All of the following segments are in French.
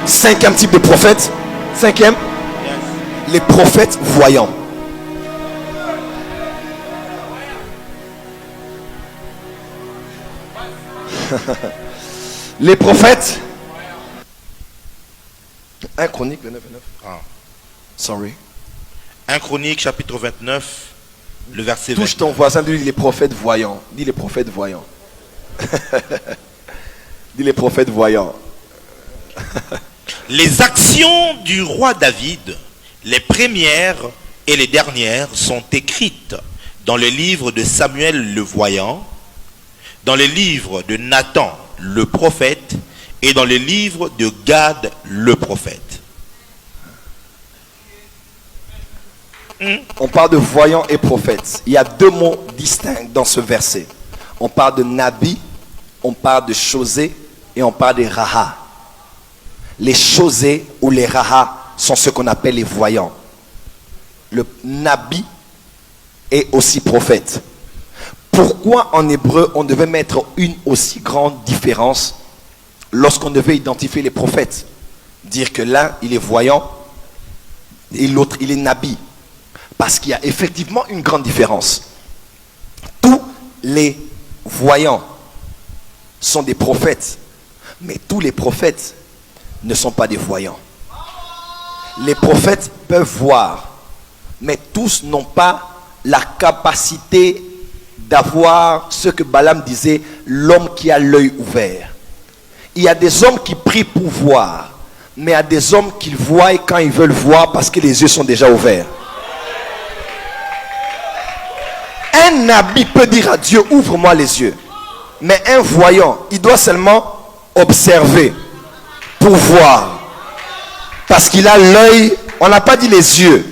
Cinquième type de prophète. Cinquième, les prophètes voyants. Les prophètes. 1 Chronique 29. Ah. Sorry. 1 Chronique chapitre 29, le verset 20. Touche ton voisin, dis les prophètes voyants. Dis les prophètes voyants. Dis les prophètes voyants. Les actions du roi David, les premières et les dernières, sont écrites dans le livre de Samuel le voyant, dans le livre de Nathan le prophète et dans le livre de Gad le prophète. On parle de voyants et prophètes. Il y a deux mots distincts dans ce verset. On parle de Nabi, on parle de Chosé et on parle de Raha. Les Chosé ou les Raha sont ce qu'on appelle les voyants. Le Nabi est aussi prophète. Pourquoi en hébreu on devait mettre une aussi grande différence lorsqu'on devait identifier les prophètes? Dire que l'un il est voyant et l'autre il est Nabi. Parce qu'il y a effectivement une grande différence. Tous les voyants sont des prophètes, mais tous les prophètes ne sont pas des voyants. Les prophètes peuvent voir, mais tous n'ont pas la capacité d'avoir ce que Balaam disait, l'homme qui a l'œil ouvert. Il y a des hommes qui prient pour voir, mais il y a des hommes qui voient quand ils veulent voir parce que les yeux sont déjà ouverts. Un nabi peut dire à Dieu, ouvre-moi les yeux. Mais un voyant, il doit seulement observer pour voir. Parce qu'il a l'œil, on n'a pas dit les yeux.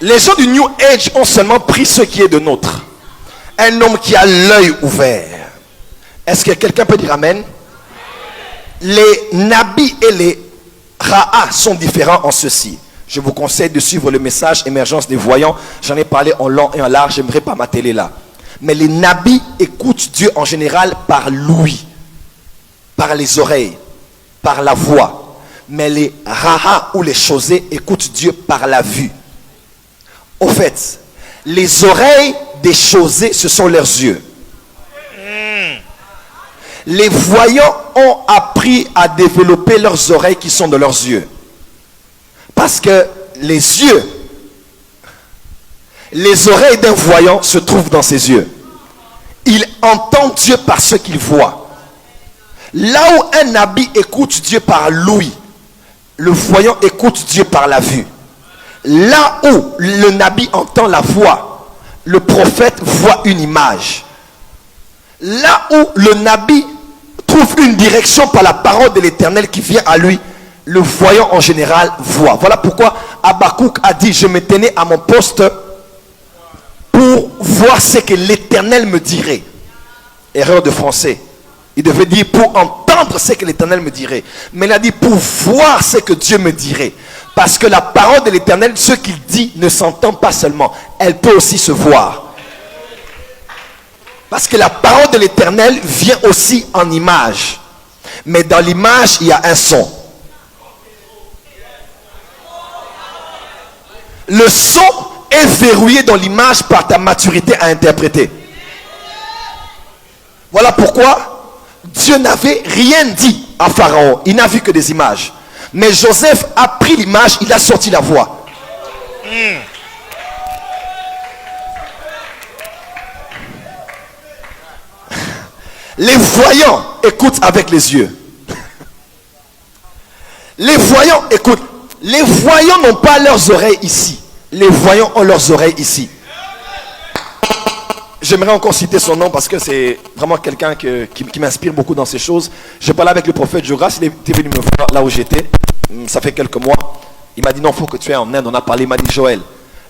Les gens du New Age ont seulement pris ce qui est de nôtre. Un homme qui a l'œil ouvert. Est-ce que quelqu'un peut dire amen? Les nabis et les ra'a sont différents en ceci. Je vous conseille de suivre le message Émergence des voyants. J'en ai parlé en long et en large. J'aimerais pas ma télé là. Mais les nabis écoutent Dieu en général par l'ouïe, par les oreilles, par la voix. Mais les raha ou les chosés écoutent Dieu par la vue. Au fait, les oreilles des chosés, ce sont leurs yeux. Les voyants ont appris à développer leurs oreilles qui sont de leurs yeux. Parce que les yeux, les oreilles d'un voyant se trouvent dans ses yeux. Il entend Dieu par ce qu'il voit. Là où un nabi écoute Dieu par l'ouïe, le voyant écoute Dieu par la vue. Là où le nabi entend la voix, le prophète voit une image. Là où le nabi trouve une direction par la parole de l'Éternel qui vient à lui, le voyant en général voit. Voilà pourquoi Habakkuk a dit, je me tenais à mon poste pour voir ce que l'Éternel me dirait. Erreur de français. Il devait dire pour entendre ce que l'Éternel me dirait. Mais il a dit pour voir ce que Dieu me dirait. Parce que la parole de l'Éternel, ce qu'il dit ne s'entend pas seulement. Elle peut aussi se voir. Parce que la parole de l'Éternel vient aussi en image. Mais dans l'image, il y a un son. Le son est verrouillé dans l'image par ta maturité à interpréter. Voilà pourquoi Dieu n'avait rien dit à Pharaon. Il n'a vu que des images. Mais Joseph a pris l'image, il a sorti la voix. Les voyants écoutent avec les yeux. Les voyants écoutent. Les voyants n'ont pas leurs oreilles ici. Les voyants ont leurs oreilles ici. J'aimerais encore citer son nom parce que c'est vraiment quelqu'un qui m'inspire beaucoup dans ces choses. Je parlais avec le prophète Joras, il était venu me voir là où j'étais. Ça fait quelques mois. Il m'a dit non, il faut que tu ailles en Inde. On a parlé, il m'a dit Joël.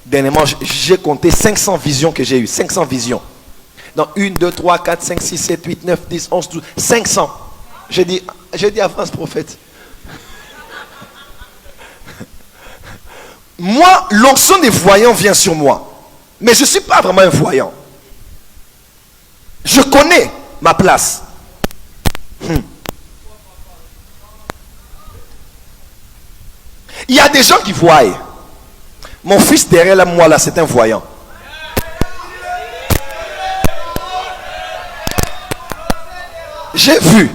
Dernièrement, j'ai compté 500 visions que j'ai eues. 500 visions. Dans 1, 2, 3, 4, 5, 6, 7, 8, 9, 10, 11, 12, 500. J'ai dit avance prophète. Moi, l'onction des voyants vient sur moi. Mais je ne suis pas vraiment un voyant. Je connais ma place. Il y a des gens qui voient. Mon fils derrière là, moi là, c'est un voyant. J'ai vu.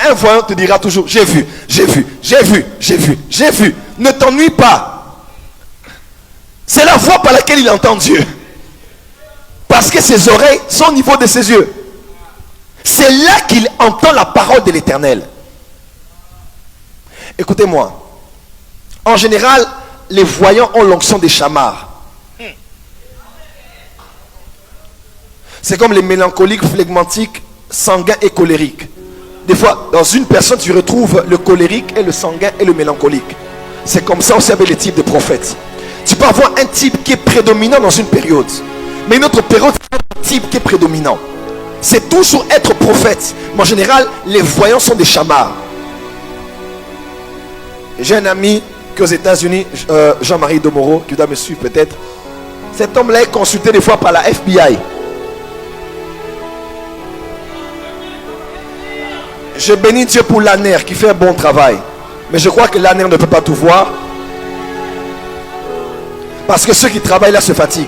Un voyant te dira toujours, j'ai vu. Ne t'ennuie pas. C'est la voix par laquelle il entend Dieu. Parce que ses oreilles sont au niveau de ses yeux. C'est là qu'il entend la parole de l'Éternel. Écoutez-moi. En général, les voyants ont l'onction des chamards. C'est comme les mélancoliques, flegmatiques, sanguins et colériques. Des fois, dans une personne, tu retrouves le colérique et le sanguin et le mélancolique. C'est comme ça aussi avec les types de prophètes. Tu peux avoir un type qui est prédominant dans une période, mais une autre période, un type qui est prédominant. C'est toujours être prophète. Mais en général, les voyants sont des chamards. J'ai un ami qui aux États-Unis, Jean-Marie Domoro, qui doit me suivre peut-être. Cet homme-là est consulté des fois par la FBI. Je bénis Dieu pour l'ANER qui fait un bon travail. Mais je crois que l'ANER ne peut pas tout voir. Parce que ceux qui travaillent là se fatiguent.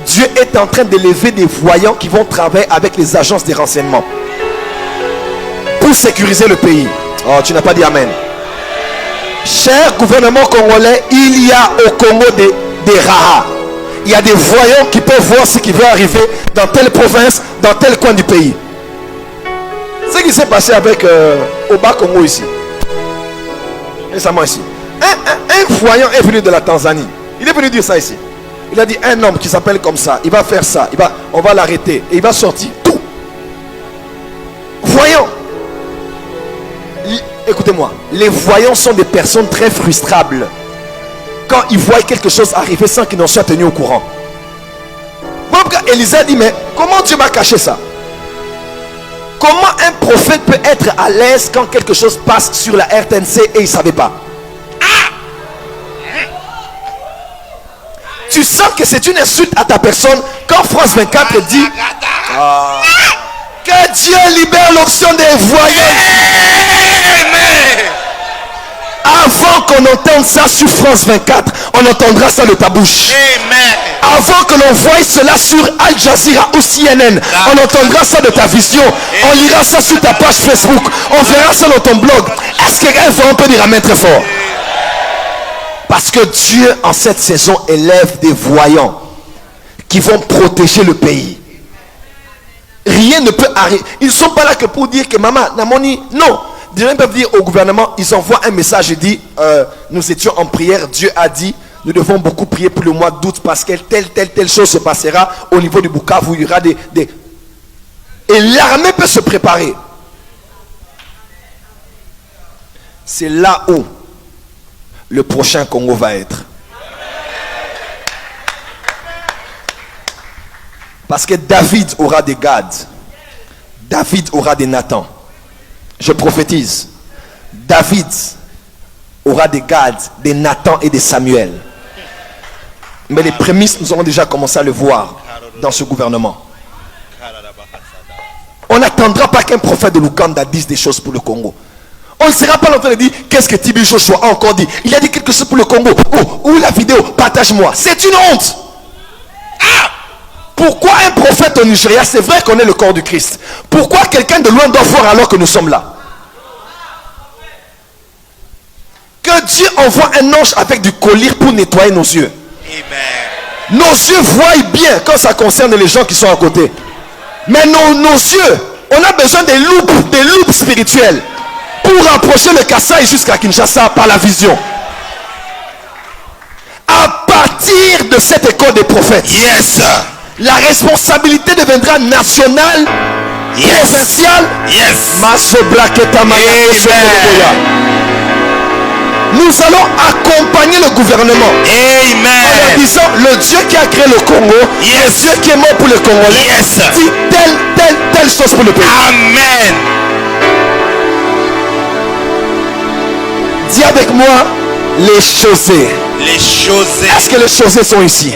Dieu est en train d'élever des voyants qui vont travailler avec les agences des renseignements. Pour sécuriser le pays. Oh, tu n'as pas dit amen. Cher gouvernement congolais, il y a au Congo des raha. Il y a des voyants qui peuvent voir ce qui va arriver dans telle province, dans tel coin du pays. Ce qui s'est passé avec au Bas-Congo ici. Récemment ici. Un voyant est venu de la Tanzanie. Il est venu dire ça ici. Il a dit un homme qui s'appelle comme ça, il va faire ça, on va l'arrêter et il va sortir tout. Voyant. Écoutez-moi, les voyants sont des personnes très frustrables. Quand ils voient quelque chose arriver sans qu'ils n'en soient tenus au courant. Élisée a dit, mais comment Dieu m'a caché ça? Comment un prophète peut être à l'aise quand quelque chose passe sur la RTNC et il ne savait pas? Tu sens que c'est une insulte à ta personne quand France 24 dit que Dieu libère l'option des voyants. Avant qu'on entende ça sur France 24, on entendra ça de ta bouche. Avant que l'on voie cela sur Al Jazeera ou CNN, on entendra ça de ta vision. On lira ça sur ta page Facebook. On verra ça dans ton blog. Est-ce que quelqu'un peut dire amen très fort? Parce que Dieu en cette saison élève des voyants qui vont protéger le pays. Rien ne peut arriver. Ils ne sont pas là que pour dire que maman, Namoni, non. Ils peuvent dire au gouvernement, ils envoient un message et disent nous étions en prière, Dieu a dit nous devons beaucoup prier pour le mois d'août parce que telle chose se passera au niveau du Bukavu, il y aura des... Et l'armée peut se préparer. C'est là où le prochain Congo va être. Parce que David aura des Gad. David aura des Nathan. Je prophétise. David aura des Gad, des Nathan et des Samuel. Mais les prémices, nous avons déjà commencé à le voir dans ce gouvernement. On n'attendra pas qu'un prophète de l'Ouganda dise des choses pour le Congo. On ne sera pas en train de dire qu'est-ce que Tibi Joshua a encore dit. Il a dit quelque chose pour le Congo. Où la vidéo, partage-moi. C'est une honte. Pourquoi un prophète au Nigeria? C'est vrai qu'on est le corps du Christ. Pourquoi quelqu'un de loin doit voir alors que nous sommes là? Que Dieu envoie un ange avec du collier pour nettoyer nos yeux. Amen. Nos yeux voient bien quand ça concerne les gens qui sont à côté. Mais nos yeux, on a besoin des loupes spirituelles pour rapprocher le Kassai jusqu'à Kinshasa par la vision. À partir de cette école des prophètes, yes, la responsabilité deviendra nationale, yes, provinciale, yes. Nous allons accompagner le gouvernement. Amen. En disant le Dieu qui a créé le Congo, yes, le Dieu qui est mort pour le Congolais, yes, dit telle chose pour le pays. Amen. Dis avec moi les chaussées. Les chaussées. Est-ce que les chaussées sont ici?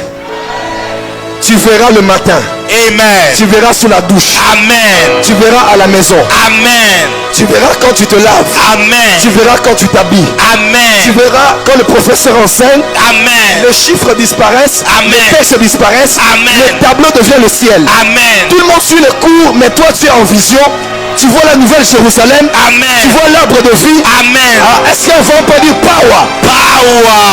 Tu verras le matin. Amen. Tu verras sous la douche. Amen. Tu verras à la maison. Amen. Tu verras quand tu te laves. Amen. Tu verras quand tu t'habilles. Amen. Tu verras quand le professeur enseigne. Amen. Les chiffres disparaissent. Amen. Les textes disparaissent. Amen. Le tableau devient le ciel. Amen. Tout le monde suit le cours, mais toi tu es en vision. Tu vois la nouvelle Jérusalem. Amen. Tu vois l'arbre de vie. Amen. Ah, est-ce qu'un vent peut dire power? Power.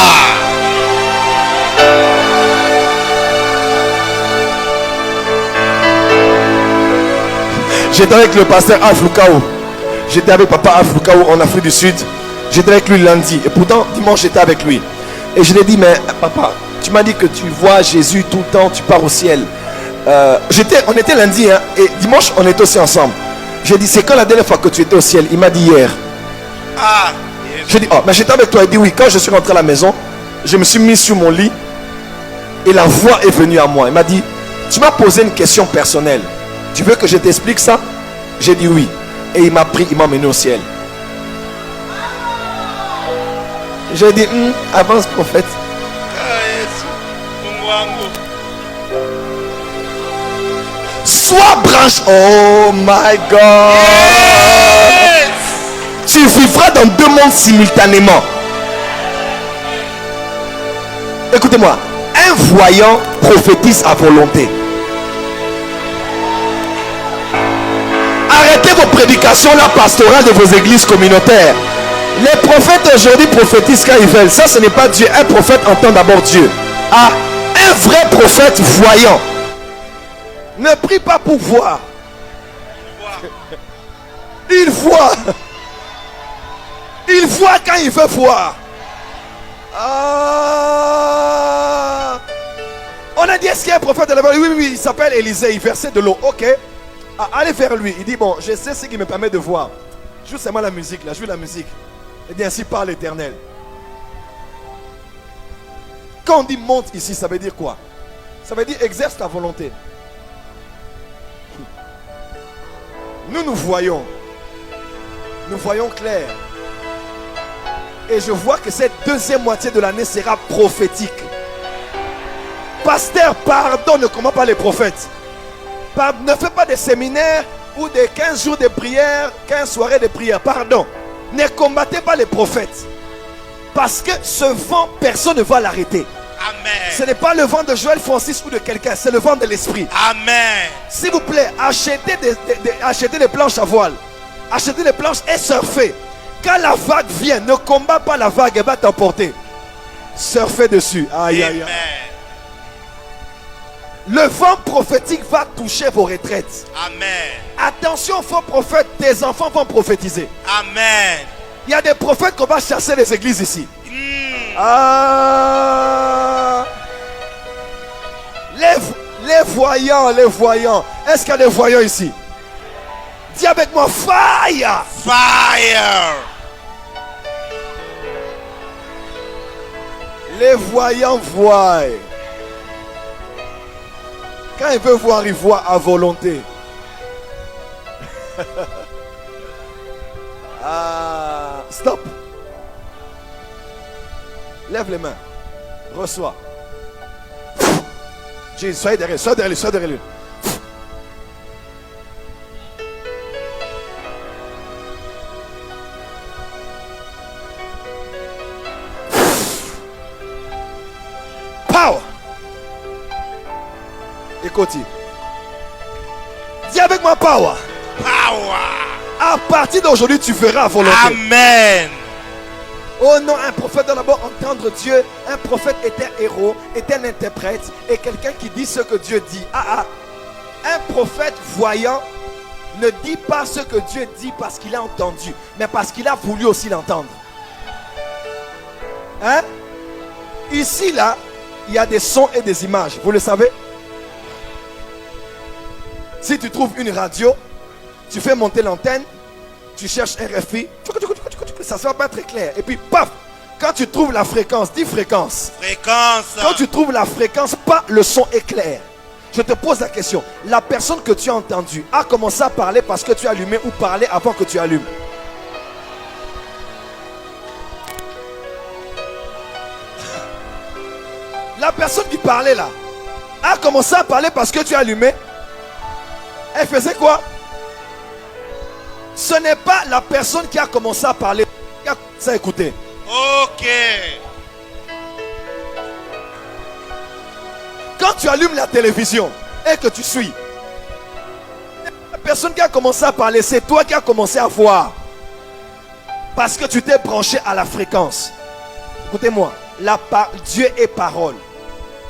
J'étais avec le pasteur Aflukao. J'étais avec papa Aflukao en Afrique du Sud. J'étais avec lui lundi. Et pourtant, dimanche, j'étais avec lui. Et je lui ai dit, mais papa, tu m'as dit que tu vois Jésus tout le temps, tu pars au ciel. On était lundi, hein, et dimanche, on était aussi ensemble. J'ai dit, c'est quand la dernière fois que tu étais au ciel? Il m'a dit hier. Ah. J'ai dit, oh, mais j'étais avec toi. Il dit, oui, quand je suis rentré à la maison, je me suis mis sur mon lit et la voix est venue à moi. Il m'a dit, tu m'as posé une question personnelle. Tu veux que je t'explique ça? J'ai dit oui. Et il m'a pris, il m'a emmené au ciel. J'ai dit, avance prophète. Sois branche. Oh my God. Yes. Tu vivras dans deux mondes simultanément. Écoutez-moi. Un voyant prophétise à volonté. Arrêtez vos prédications là pastorales de vos églises communautaires. Les prophètes aujourd'hui prophétisent quand ils veulent. Ça, ce n'est pas Dieu. Un prophète entend d'abord Dieu. Ah, un vrai prophète voyant ne prie pas pour voir. Il voit. Il voit quand il veut voir. Ah. On a dit, est-ce qu'il y a un prophète de la Bible? Oui, oui, il s'appelle Élisée. Il versait de l'eau. Ok. Ah, allez vers lui. Il dit, bon, je sais ce qui me permet de voir. Joue seulement la musique là. Joue la musique. Et dit, ainsi parle l'Éternel. Quand on dit monte ici, ça veut dire quoi? Ça veut dire exerce ta volonté. Nous voyons. Nous voyons clair. Et je vois que cette deuxième moitié de l'année sera prophétique. Pasteur, pardon, ne combat pas les prophètes. Ne fais pas des séminaires ou des 15 jours de prière, 15 soirées de prière. Pardon. Ne combattez pas les prophètes. Parce que ce vent, personne ne va l'arrêter. Amen. Ce n'est pas le vent de Joël Francis ou de quelqu'un, c'est le vent de l'esprit. Amen. S'il vous plaît, achetez des planches à voile. Achetez des planches et surfez. Quand la vague vient, ne combat pas la vague, elle va t'emporter. Surfez dessus. Aïe, aïe, aïe. Le vent prophétique va toucher vos retraites. Amen. Attention, faux prophètes, tes enfants vont prophétiser. Amen. Il y a des prophètes qu'on va chasser des églises ici. Ah. Les voyants, les voyants. Est-ce qu'il y a des voyants ici? Dis avec moi, fire. Fire. Les voyants voient. Quand il veut voir, il voit à volonté. Ah, stop. Lève les mains. Reçois. Jésus, soyez derrière, soyez derrière lui, soyez derrière lui. Power. Écoute. Dis avec moi power. Power. À partir d'aujourd'hui, tu feras à volonté. Amen. Oh non, un prophète doit d'abord entendre Dieu. Un prophète est un héros, est un interprète, et quelqu'un qui dit ce que Dieu dit. Un prophète voyant ne dit pas ce que Dieu dit parce qu'il a entendu, mais parce qu'il a voulu aussi l'entendre. Hein? Ici, là, il y a des sons et des images. Vous le savez? Si tu trouves une radio, tu fais monter l'antenne, tu cherches RFI, ça ne sera pas très clair. Et puis, paf, quand tu trouves la fréquence, dis fréquence. Fréquence. Quand tu trouves la fréquence, pas le son est clair. Je te pose la question. La personne que tu as entendue a commencé à parler parce que tu as allumé ou parler avant que tu allumes? La personne qui parlait là a commencé à parler parce que tu as allumé Elle faisait quoi? Ce n'est pas la personne qui a commencé à parler, qui a commencé à écouter. Ok. Quand tu allumes la télévision et que tu suis, la personne qui a commencé à parler, c'est toi qui as commencé à voir. Parce que tu t'es branché à la fréquence. Écoutez-moi, Dieu est parole.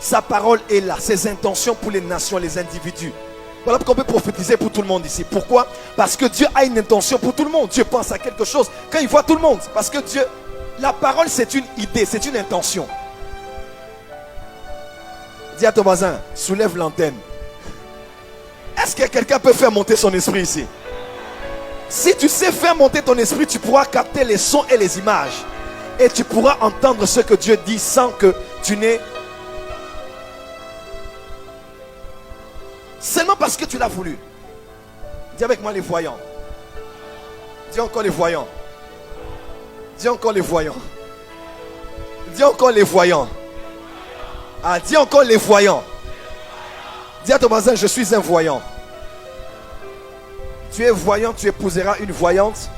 Sa parole est là. Ses intentions pour les nations, les individus. Voilà pourquoi on peut prophétiser pour tout le monde ici. Pourquoi? Parce que Dieu a une intention pour tout le monde. Dieu pense à quelque chose quand il voit tout le monde. Parce que Dieu, la parole c'est une idée, c'est une intention. Dis à ton voisin, soulève l'antenne. Est-ce que quelqu'un peut faire monter son esprit ici? Si tu sais faire monter ton esprit, tu pourras capter les sons et les images. Et tu pourras entendre ce que Dieu dit sans que tu n'aies... Seulement parce que tu l'as voulu. Dis avec moi les voyants. Dis encore les voyants. Dis encore les voyants. Dis encore les voyants. Ah, dis encore les voyants. Dis à ton voisin, je suis un voyant. Tu es voyant, tu épouseras une voyante.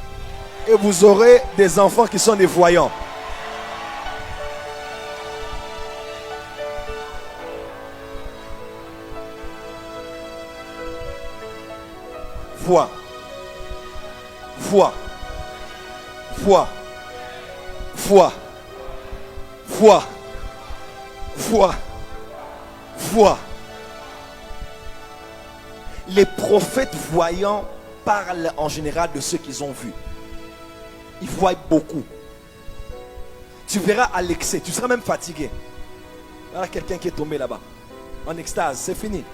Et vous aurez des enfants qui sont des voyants. Foi. Foi. Foi. Foi. Foi. Foi. Foi. Les prophètes voyants parlent en général de ce qu'ils ont vu. Ils voient beaucoup. Tu verras à l'excès, tu seras même fatigué. Il y a quelqu'un qui est tombé là-bas, en extase, c'est fini.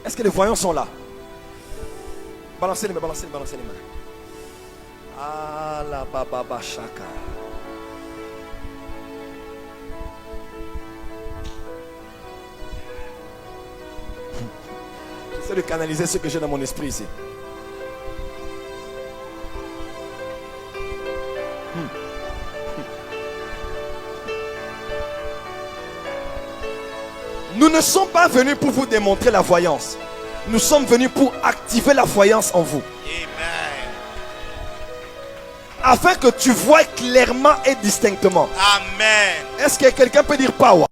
Est-ce que les voyants sont là? Balancez les mains, balancez les mains. Ah la baba chaka. J'essaie de canaliser ce que j'ai dans mon esprit ici. Nous ne sommes pas venus pour vous démontrer la voyance. Nous sommes venus pour activer la voyance en vous. Amen. Afin que tu vois clairement et distinctement. Amen. Est-ce que quelqu'un peut dire power?